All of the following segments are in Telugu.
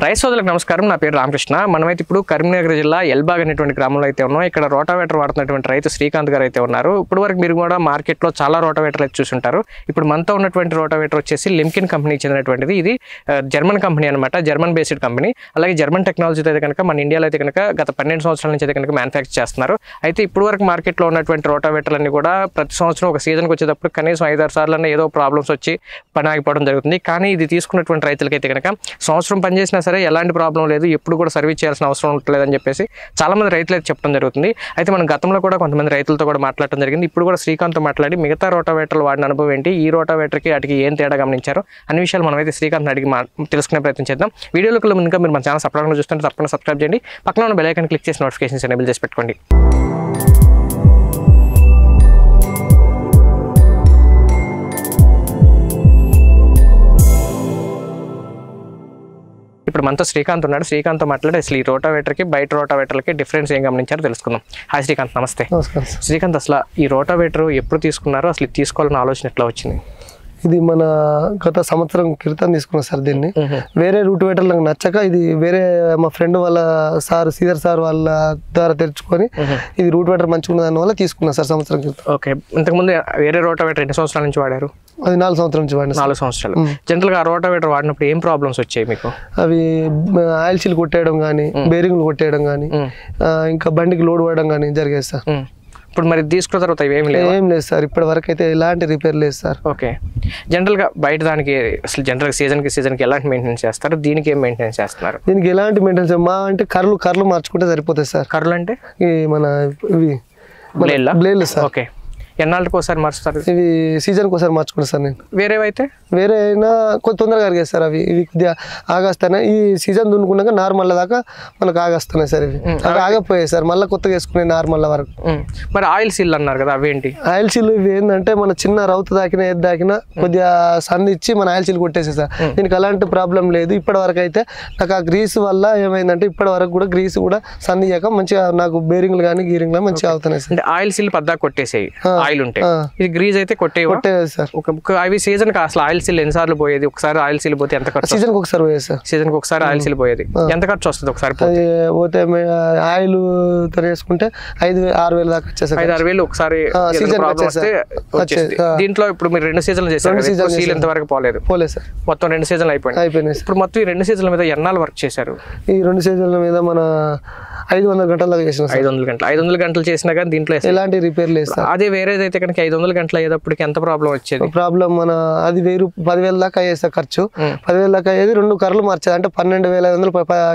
రైస్ సోదరులకు నమస్కారం. నా పేరు రామకృష్ణ. మనమైతే ఇప్పుడు కరీంనగర్ జిల్లా ఎల్బాగ్ అనేటువంటి గ్రామంలో అయితే ఉన్నాం. ఇక్కడ రోటావేటర్ వాడుతున్నటువంటి రైతు శ్రీకాంత్ గారు అయితే ఉన్నారు. ఇప్పుడు వరకు మీరు కూడా మార్కెట్లో చాలా రోటావేటర్లు అయితే చూసుంటారు. ఇప్పుడు మనతో ఉన్నటువంటి రోటావేటర్ వచ్చేసి లిమ్కిన్ కంపెనీకి చెందినటువంటిది. ఇది జర్మన్ కంపెనీ అనమాట, జర్మన్ బేస్డ్ కంపెనీ. అలాగే జర్మన్ టెక్నాలజీతో అయితే కనుక మన ఇండియాలో అయితే కనుక గత 12 సంవత్సరాల నుంచి అయితే కనుక మ్యానుఫ్యాక్చర్ చేస్తున్నారు. అయితే ఇప్పుడు వరకు మార్కెట్లో ఉన్నటువంటి రోటావేటర్లన్నీ కూడా ప్రతి సంవత్సరం ఒక సీజన్కి వచ్చేటప్పుడు కనీసం 5-6 సార్లు ఏదో ప్రాబ్లమ్స్ వచ్చి పని ఆగిపోవడం జరుగుతుంది. కానీ ఇది తీసుకున్నటువంటి రైతులకైతే కనుక సంవత్సరం పనిచేసినా సరే ఎలాంటి ప్రాబ్లం లేదు, ఎప్పుడు కూడా సర్వీస్ చేయాల్సిన అవసరం ఉండలేదని చెప్పేసి చాలామంది రైతులు అయితే చెప్పడం జరుగుతుంది. అయితే మనం గతంలో కూడా కొంతమంది రైతులతో కూడా మాట్లాడటం జరిగింది. ఇప్పుడు కూడా శ్రీకాంత్తో మాట్లాడి మిగతా రోటావేటర్లు వాడిన అనుభవం ఏంటి, ఈ రోటావేటర్కి వాటికి ఏం తేడా గమనించారు అన్ని విషయాలు మనమైతే శ్రీకాంత్ అడిగి తెలుసుకునే ప్రయత్నం చేద్దాం. వీడియోలో ఇంకా మీరు మన ఛానల్ సబ్స్క్రైబ్ చూస్తుంటే తప్పకుండా సబ్స్క్రైబ్ చేయండి. పక్కన ఉన్న బెల్ ఐకాన్ క్లిక్ చేసి నోటిఫికేషన్స్ ఎనేబుల్ చేసి పెట్టుకోండి. ఇప్పుడు మనతో శ్రీకాంత్ ఉన్నాడు. శ్రీకాంత్తో మాట్లాడి అసలు ఈ రోటావేటర్కి బయట రోటావేటర్లకి డిఫరెన్స్ ఏం గమనించారో తెలుసుకుందాం. హాయ్ శ్రీకాంత్, నమస్తే. శ్రీకాంత్, అసలు ఈ రోటావేటర్ ఎప్పుడు తీసుకున్నారో, అసలు తీసుకోవాలన్న ఆలోచన ఎట్లా వచ్చింది? ఇది మన గత సంవత్సరం క్రితం తీసుకున్నా సార్. దీన్ని వేరే రూటివేటర్ నాకు నచ్చక ఇది వేరే మా ఫ్రెండ్ వాళ్ళ సార్ శ్రీధర్ సార్ వాళ్ళ ద్వారా తెచ్చుకొని ఇది రూటివేటర్ మంచిగా ఉన్న దాని వల్ల తీసుకున్నా సార్ సంవత్సరం క్రితం. ఓకే, ఇంతకుముందు వేరే రోటావేటర్ ఎన్ని సంవత్సరాల నుంచి వాడారు? అది 4 సంవత్సరాల నుంచి వాడిన. 4 సంవత్సరాలు. జనరల్గా ఆ రోటావేటర్ వాడినప్పుడు ఏం ప్రాబ్లమ్స్ వచ్చాయి మీకు? అవి ఆయిల్ సీల్ కొట్టేయడం కానీ, బేరింగ్లు కొట్టేయడం కానీ, ఇంకా బండికి లోడ్ పడడం కానీ జరిగేది సార్. ఇప్పుడు మరి తీసుకున్న తర్వాత ఏమి లేదు సార్, ఇప్పటి వరకు అయితే ఎలాంటి రిపేర్ లేదు సార్. ఓకే, జనరల్గా బయట దానికి అసలు జనరల్గా సీజన్కి ఎలాంటి మెయింటెనెన్స్ చేస్తారు, దీనికి ఏం మెయింటెనెన్స్ చేస్తున్నారు? దీనికి ఎలాంటి మెయింటెనెన్స్ మా అంటే కర్రలు మార్చుకుంటే సరిపోతాయి సార్. కర్రలు అంటే ఈ మన ఇవి బ్లేడ్లు సార్. ఓకే, ఎన్నాళ్ళకి ఒకసారి మార్చుతారు? ఇవి సీజన్కి ఒకసారి మార్చుకుంటాను సార్ నేను. వేరేవైతే వేరే అయినా కొంచెం తొందరగా అరిగేది సార్. అవి ఇవి కొద్దిగా ఆగేస్తాయి. ఈ సీజన్ దున్నుకున్నాక నార్మల్ దాకా మనకు ఆగేస్తున్నాయి సార్. ఇవి అవి ఆగపోయాయి సార్, మళ్ళీ కొత్తగా వేసుకునే నార్మల్ వరకు. మరి ఆయిల్ సీల్ అన్నారు కదా, అవేంటి? ఆయిల్ సీల్ ఇవి ఏంటంటే మన చిన్న రౌతు దాకినా ఏది దాకినా కొద్దిగా సన్ ఇచ్చి మన ఆయిల్ సీల్ కొట్టేసి సార్. దీనికి అలాంటి ప్రాబ్లం లేదు ఇప్పటి వరకు అయితే. నాకు ఆ గ్రీస్ వల్ల ఏమైందంటే ఇప్పటి వరకు కూడా గ్రీస్ కూడా సన్ ఇయ్యాక మంచిగా నాకు బేరింగ్లు కానీ గీరింగ్లు మంచిగా అవుతున్నాయి సార్. అంటే ఆయిల్ సీల్ పద్దా కొట్టేసేయి, ఆయిల్ ఉంటే. ఇది గ్రీజ్ అయితే కొట్టేది సార్. అవి సీజన్ అసలు ఆయిల్ సీల్ ఎన్నిసార్లు పోయేది? ఒకసారి ఆయిల్ సీల్ పోతే ఎంత ఖర్చు? సీజన్ ఒకసారి పోయేది సార్. సీజన్ ఒకసారి ఆయిల్ సీల్ పోయేది ఎంత ఖర్చు వస్తుంది ఒకసారి పోతే? ఆయిల్ వేసుకుంటే 5-6 వేలు దాకా వచ్చేసారు. 5-6 వేలు ఒకసారి వచ్చేది. దీంట్లో ఇప్పుడు మీరు 2 సీజన్లు చేశారు, సీల్ ఎంత వరకు పోలేదు సార్. మొత్తం 2 సీజన్లు అయిపోయినాయి. ఇప్పుడు మొత్తం ఈ 2 సీజన్ల మీద ఎన్నాళ్ళు వర్క్ చేశారు? ఈ 2 సీజన్ల మీద మన 500 గంటల దాకా చేసిన. 500 గంటలు చేసినా కానీ దీంట్లో ఎలాంటి రిపేర్ లేదు సార్. అదే వేరేదైతే కనుక 500 గంటలు అయ్యేటప్పటికి ఎంత ప్రాబ్లం వచ్చేది? ప్రాబ్లం మన అది 10,000 దాకా అయ్యేది సార్ ఖర్చు. 10,000 దాకా అయ్యేది. 2 కర్రలు మార్చేది అంటే 12,500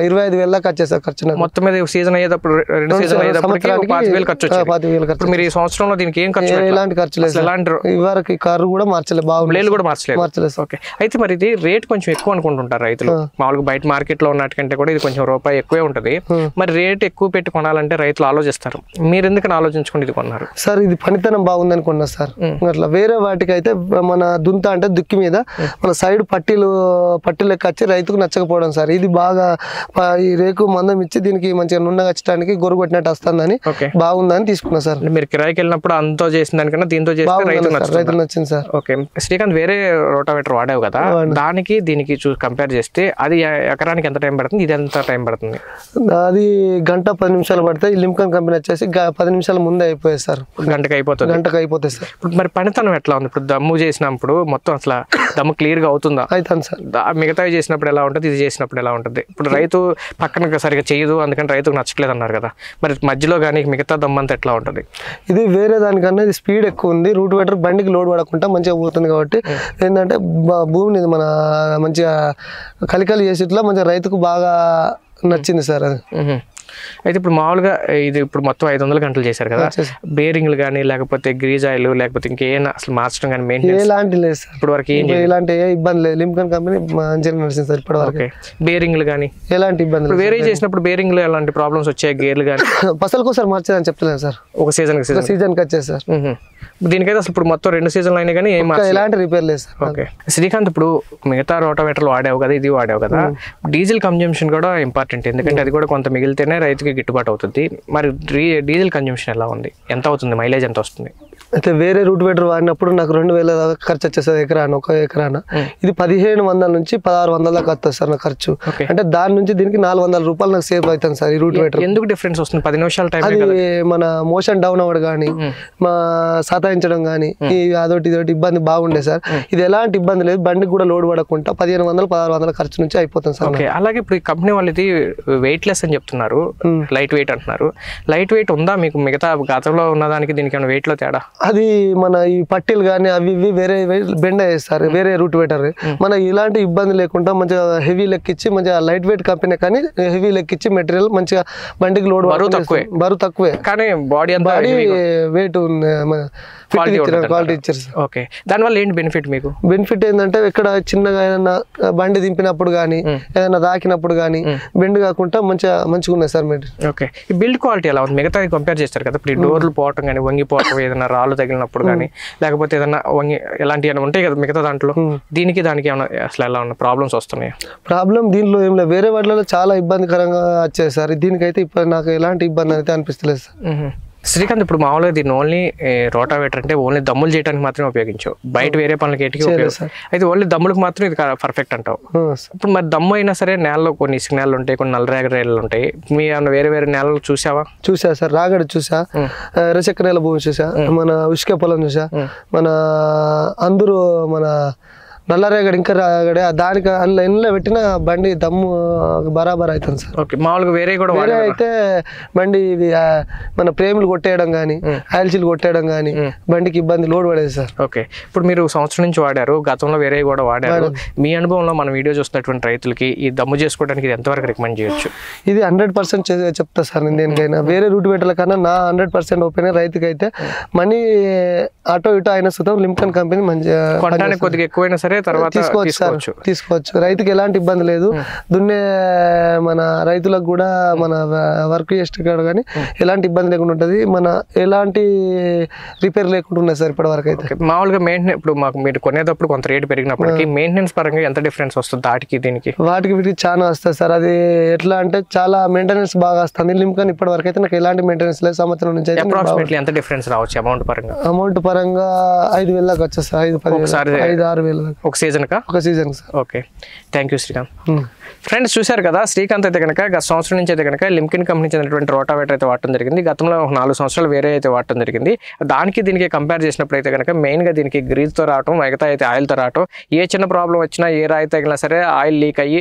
25,000 దాకా వచ్చేది ఖర్చు. మొత్తం మీద సీజన్ అయ్యేటప్పుడు 2 సీజన్ అయ్యేటప్పటికి 5,000 ఖర్చు వచ్చేది. 5,000 ఖర్చు. మీరు ఈ సంవత్సరంలో దీనికి ఏం ఖర్చు? ఎలాంటి ఖర్చు లేదు. ఇవరకు కర్రు కూడా మార్చలేదు, బ్లేడ్లు కూడా మార్చలేదు. ఓకే, అయితే మరి ఇది రేట్ కొంచెం ఎక్కువ అనుకుంటుంటారు రైతులు. మామూలుగా బయట మార్కెట్ లో ఉన్నట్టుకంటే కూడా ఇది కొంచెం రూపాయి ఎక్కువే ఉంటది. మరి రేట్ ఎక్కువ పెట్టి కొనాలంటే రైతులు ఆలోచిస్తారు. మీరు ఎందుకని ఆలోచించుకుని ఇది కొన్నారు? సార్ ఇది పనితనం బాగుందని కొన్నా సార్. అట్లా వేరే వాటికి అయితే మన దుంత అంటే దుక్కి మీద మన సైడ్ పట్టీలు లెక్క వచ్చి రైతుకు నచ్చకపోవడం సార్. ఇది బాగా ఈ రేకు మందం ఇచ్చి దీనికి మంచిగా నుండగా వచ్చడానికి గొర్రె కొట్టినట్టు వస్తుందని బాగుందని తీసుకున్నా సార్. మీరు కిరాయికి వెళ్ళినప్పుడు అంతా చేసిన దానికన్నా దీంతో రైతులు నచ్చింది సార్. ఓకే, శ్రీకాంత్ వేరే రోటావేటర్ వాడావు కదా, దానికి దీనికి కంపేర్ చేస్తే అది ఎకరానికి ఎంత టైం పడుతుంది, ఇది ఎంత టైం పడుతుంది? అది 1-10 నిమిషాలు పడతాయి. లిమ్కన్ కంపెనీ వచ్చేసి 10 నిమిషాల ముందే అయిపోయాయి సార్. గంటకు అయిపోతుంది సార్. ఇప్పుడు మరి పనితనం ఎట్లా ఉంది? ఇప్పుడు దమ్ము చేసినప్పుడు మొత్తం అసలు దమ్ము క్లియర్ గా అవుతుందా? అవుతుంది సార్. మిగతావి చేసినప్పుడు ఎలా ఉంటుంది, ఇది చేసినప్పుడు ఎలా ఉంటుంది? ఇప్పుడు రైతు పక్కన సరిగా చేయదు అందుకని రైతుకు నచ్చట్లేదు అన్నారు కదా, మరి మధ్యలో కానీ మిగతా దమ్ము అంతా ఎట్లా ఉంటుంది? ఇది వేరే దానికన్నా ఇది స్పీడ్ ఎక్కువ ఉంది. రూటివేటర్ బండికి లోడ్ పడకుండా మంచిగా పోతుంది కాబట్టి ఏంటంటే భూమిని మన మంచిగా కలికలి చేసి ఇట్లా మంచిగా రైతుకు బాగా నచ్చింది సార్ అది. అయితే ఇప్పుడు మామూలుగా ఇది ఇప్పుడు మొత్తం 500 గంటలు చేశారు కదా, బేరింగ్లు కానీ లేకపోతే గ్రీజ్ ఆయిల్ లేకపోతే ఇంకేమైనా అసలు మార్చడం కానీ మెయింటెనెన్స్ ఎలాంటి లేదు సార్. ఇప్పుడు వరకు ఎలాంటి ఇబ్బంది లేదు. లిమ్కన్ కంపెనీ మంచిగా నడిచింది సార్ ఇప్పటి వరకు. బేరింగ్లు కానీ ఎలాంటి ఇబ్బంది లేదు. వేరే చేసినప్పుడు బేరింగ్లు ఎలాంటి ప్రాబ్లమ్స్ వచ్చాయి? గేర్లు కానీ పసలకోసారి మార్చేదని చెప్తలేదు సార్. ఒక సీజన్కి వచ్చేది సార్. దీనికైతే అసలు ఇప్పుడు మొత్తం 2 సీజన్లు అయినా కానీ ఎలాంటి రిపేర్ లేదు సార్. ఓకే శ్రీకాంత్, ఇప్పుడు మిగతా రోటావేటర్లు వాడావు కదా, ఇది వాడావు కదా, డీజిల్ కన్జంప్షన్ కూడా ఇంపార్టెంట్. ఎందుకంటే అది కూడా కొంత మిగిలితేనే రైతుకి గిట్టుబాటు అవుతుంది. మరి డీజిల్ కన్జంప్షన్ ఎలా ఉంది, ఎంత అవుతుంది, మైలేజ్ ఎంత వస్తుంది? అయితే వేరే రూట్ వేటర్ వాడినప్పుడు నాకు 2000 దాకా ఖర్చు వచ్చేస్తుంది ఒక ఎకరాన. ఇది 1500 నుంచి 1600 దాకా వస్తుంది సార్ నా ఖర్చు. అంటే దాని నుంచి దీనికి 400 రూపాయలు నాకు సేవ్ అవుతుంది సార్ ఈ రూట్ వేటర్. ఎందుకు డిఫరెన్స్ వస్తుంది? 10 నిమిషాల టైం. అది మన మోషన్ డౌన్ అవ్వడం కానీ మా సతాయించడం కానీ అదొకటి ఇదొకటి ఇబ్బంది బాగుండే సార్. ఇది ఎలాంటి ఇబ్బంది లేదు, బండికి కూడా లోడ్ పడకుండా 1500-1600 ఖర్చు నుంచి అయిపోతుంది సార్. అలాగే ఇప్పుడు ఈ కంపెనీ వాళ్ళు ఇది వెయిట్ లెస్ అని చెప్తున్నారు, లైట్ వెయిట్ అంటున్నారు. లైట్ వెయిట్ ఉందా మీకు? మిగతా గతంలో ఉన్నదానికి దీనికి ఏమైనా వెయిట్ లో తేడా? అది మన ఈ పట్టీలు కానీ అవి ఇవి వేరే బెండ్ చేస్తారు, వేరే రూట్ వేటర్. మన ఇలాంటి ఇబ్బంది లేకుండా మంచిగా హెవీ లెక్కిచ్చి మంచిగా లైట్ వెయిట్ కంపెనీ కానీ హెవీ లెక్కిచ్చి మెటీరియల్ మంచిగా బండికి లోడ్ బరువు తక్కువే కానీ బాడీ వెయిట్ క్వాలిటీ ఇచ్చారు. ఓకే, దానివల్ల ఏంటి బెనిఫిట్ మీకు? బెనిఫిట్ ఏంటంటే ఇక్కడ చిన్నగా ఏదైనా బండి దింపినప్పుడు కానీ ఏదైనా దాకినప్పుడు కానీ బెండ్ కాకుండా మంచిగా ఉన్నాయి సార్ మీరు. ఓకే, ఈ బిల్డ్ క్వాలిటీ ఎలా ఉంది? మిగతా కంపేర్ చేస్తారు కదా, ఇప్పుడు డోర్లు పోవటం కానీ వంగిపోవటం, ఏదైనా రాళ్ళు తగిలినప్పుడు కానీ లేకపోతే ఏదైనా వంగి ఇలాంటివి ఏమైనా ఉంటాయి కదా మిగతా దాంట్లో, దీనికి దానికి ఏమైనా అసలు ఎలా ఉన్న ప్రాబ్లమ్స్ వస్తున్నాయి? ప్రాబ్లం దీనిలో ఏం లేదు, వేరే వాటిలో చాలా ఇబ్బందికరంగా వచ్చాయి సార్. దీనికైతే ఇప్పుడు నాకు ఎలాంటి ఇబ్బంది అయితే అనిపిస్తలేదు సార్. శ్రీకాంత్, ఇప్పుడు మామూలుగా దీన్ని ఓన్లీ రోటావేటర్ అంటే ఓన్లీ దమ్ములు చేయడానికి మాత్రమే ఉపయోగించావు, బయట వేరే పనులకి ఎటుకి ఉపయోగిస్తావు. అయితే ఓన్లీ దమ్ములకు మాత్రం ఇది పర్ఫెక్ట్ అంటావు. ఇప్పుడు మరి దమ్ము అయినా సరే నేలలో కొన్ని ఇసుక నేలలు ఉంటాయి, కొన్ని నల్లరేగడి నేలలు ఉంటాయి. మీ వేరే వేరే నేలలు చూసావా? చూసా సార్, రాగడి చూసా, ఎర్రచక్క నేల భూమి చూసా, మన ఉష్క పొలం చూసా, మన అందరూ మన నల్లరేగడి ఇంకా రాగడి దానికి అందులో ఎన్నో పెట్టిన బండి దమ్ము బరాబర్ అవుతుంది సార్. ఓకే, మామూలుగా వేరే కూడా వేరే అయితే బండి మన ప్రేములు కొట్టేయడం కానీ ఆయిల్చీలు కొట్టేయడం కానీ బండికి ఇబ్బంది లోడ్ పడేది సార్. ఓకే, ఇప్పుడు మీరు సంవత్సరం నుంచి వాడారు, గతంలో వేరే కూడా వాడారు. మీ అనుభవంలో మన వీడియో చూస్తున్నటువంటి రైతులకి ఈ దమ్ము చేసుకోవడానికి ఇది ఎంతవరకు రికమెండ్ చేయొచ్చు? ఇది 100% చెప్తా సార్ నేను దేనికైనా. వేరే రూట్ వేటర్ల కన్నా నా 100% ఓపెన్. రైతుకి అయితే మనీ అటో ఇటో అయిన సుతం లింకన్ కంపెనీ మంచిగా కొనడానికి కొద్దిగా ఎక్కువైనా సరే తీసుకోవచ్చు. రైతుకి ఎలాంటి ఇబ్బంది లేదు. దున్నే మన రైతులకు కూడా మన వర్క్ చేస్తే కానీ ఎలాంటి ఇబ్బంది లేకుండా ఉంటుంది. మన ఎలాంటి రిపేర్ లేకుండా ఉన్నాయి సార్ ఇప్పటి వరకు అయితే. మామూలుగా మెయింటెనెన్స్ ఇప్పుడు మాకు మీరు కొనేటప్పుడు కొంత రేటు పెరిగినప్పటికీ మెయింటెనెన్స్ పరంగా ఎంత డిఫరెన్స్ వస్తుంది వాటికి దీనికి? వీటికి చాలా వస్తుంది సార్. అది ఎట్లా అంటే చాలా మెయింటెనెన్స్ బాగా వస్తుంది. లింకన్ ఇప్పటి వరకు అయితే నాకు ఎలాంటి మెయింటెనెన్స్ లేదు. సంవత్సరం నుంచి అయితే అప్రాక్సిమేట్లీ ఎంత డిఫరెన్స్ రావచ్చు అమౌంట్ పరంగా? అమౌంట్ పరంగా 5,000 దాకా వచ్చేది సార్. 5,000-6,000 ఒక సీజన్ కా? ఒక season sir. Okay, thank you Srikanth. Friends చూశారు కదా, శ్రీకాంత్ అయితే కనుక గత సంవత్సరం నుంచి అయితే కనుక లింకన్ కంపెనీ చెందినటువంటి రోటావేటర్ అయితే వాడటం జరిగింది. గతంలో 4 సంవత్సరాలు వేరే అయితే వాడటం జరిగింది. దానికి దీనికి కంపేర్ చేసినప్పుడు అయితే కనుక మెయిన్గా దీనికి గ్రీజ్తో రావటం, మిగతా అయితే ఆయిల్తో రావటం. ఏ చిన్న ప్రాబ్లం వచ్చినా, ఏ రాయి తగిలినా సరే ఆయిల్ లీక్ అయ్యి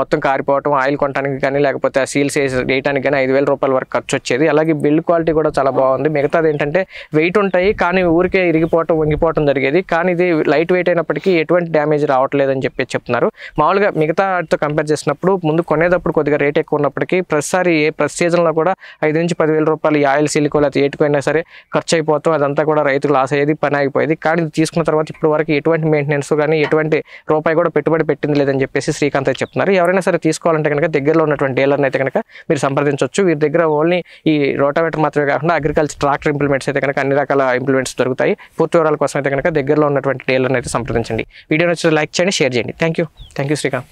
మొత్తం కారిపోవటం, ఆయిల్ కొనడానికి కానీ లేకపోతే సీల్స్ వేయడానికి కానీ 5,000 రూపాయల వరకు ఖర్చు వచ్చేది. అలాగే బిల్డ్ క్వాలిటీ కూడా చాలా బాగుంది. మిగతాది ఏంటంటే వెయిట్ ఉంటాయి కానీ ఊరికే ఇరిగిపోవటం, వంగిపోవటం జరిగేది. కానీ ఇది లైట్ వెయిట్ అయినప్పటికీ ఎటువంటి డ్యామేజ్ రావట్లేదని చెప్పి చెప్తున్నారు. మామూలుగా మిగతా వాటితో కంపేర్ చేసినప్పుడు ముందు కొనేటప్పుడు కొద్దిగా రేట్ ఎక్కువ ఉన్నప్పటికీ ప్రతిసారి ప్రతి సీజన్లో కూడా 5,000-10,000 రూపాయలు ఈ ఆయిల్ సిలికో లేకపోతే ఏటుకైనా సరే ఖర్చు అయిపోతాం. అదంతా కూడా రైతుకు లాస్ అయ్యేది, పని ఆగిపోయేది. కానీ ఇది తీసుకున్న తర్వాత ఇప్పుడు వరకు ఎటువంటి మెయింటెనెన్స్ కానీ ఎటువంటి రూపాయి కూడా పెట్టుబడి పెట్టింది లేదని చెప్పేసి శ్రీకాంత్ అయితే చెప్తున్నారు. ఎవరైనా సరే తీసుకోవాలంటే కనుక దగ్గరలో ఉన్నటువంటి డీలర్ని అయితే కనుక మీరు సంప్రదించవచ్చు. వీరి దగ్గర ఓన్లీ ఈ రోటావేటర్ మాత్రమే కాకుండా అగ్రికల్చర్ ట్రాక్టర్ ఇంప్లిమెంట్స్ అయితే కనుక అన్ని రకాల ఇంప్లిమెంట్స్ దొరుకుతాయి. పూర్తి వివరాల కోసం అయితే కనుక దగ్గరలో ఉన్నటువంటి డీలర్ని అయితే సంప్రదించండి. వీడియో నచ్చితే లైక్ చేయండి, షేర్ చేయండి. Thank you Srikanth.